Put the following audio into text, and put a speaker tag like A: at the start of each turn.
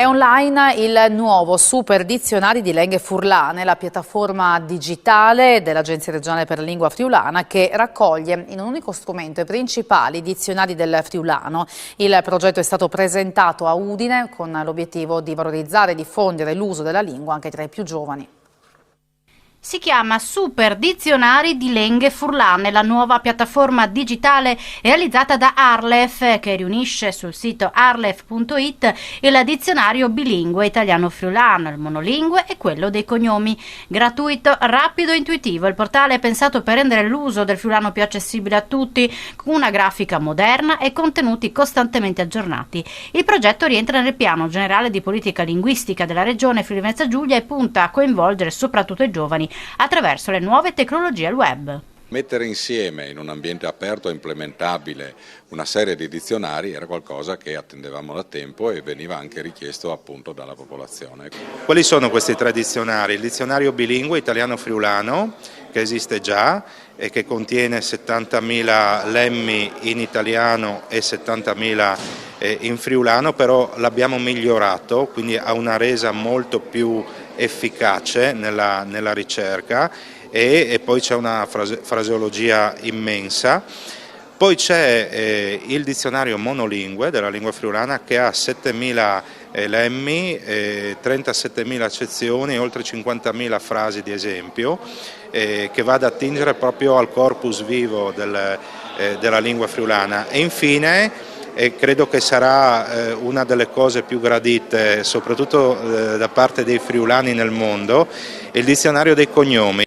A: È online il nuovo super dizionario di lingue furlane, la piattaforma digitale dell'Agenzia regionale per la lingua friulana che raccoglie in un unico strumento i principali dizionari del friulano. Il progetto è stato presentato a Udine con l'obiettivo di valorizzare e diffondere l'uso della lingua anche tra i più giovani.
B: Si chiama Super Dizionari di Lingue Furlane, la nuova piattaforma digitale realizzata da Arlef che riunisce sul sito arlef.it il dizionario bilingue italiano-friulano, il monolingue e quello dei cognomi. Gratuito, rapido e intuitivo, il portale è pensato per rendere l'uso del friulano più accessibile a tutti, con una grafica moderna e contenuti costantemente aggiornati. Il progetto rientra nel piano generale di politica linguistica della regione Friuli-Venezia Giulia e punta a coinvolgere soprattutto i giovani attraverso le nuove tecnologie al web.
C: Mettere insieme in un ambiente aperto e implementabile una serie di dizionari era qualcosa che attendevamo da tempo e veniva anche richiesto appunto dalla popolazione.
D: Quali sono questi tre dizionari? Il dizionario bilingue italiano-friulano che esiste già e che contiene 70.000 lemmi in italiano e 70.000 in friulano, però l'abbiamo migliorato, quindi ha una resa molto più efficace nella ricerca e poi c'è una fraseologia immensa. Poi c'è il dizionario monolingue della lingua friulana che ha 7.000 lemmi, 37.000 accezioni e oltre 50.000 frasi di esempio che va ad attingere proprio al corpus vivo della lingua friulana. E infine credo che sarà una delle cose più gradite soprattutto da parte dei friulani nel mondo, il dizionario dei cognomi.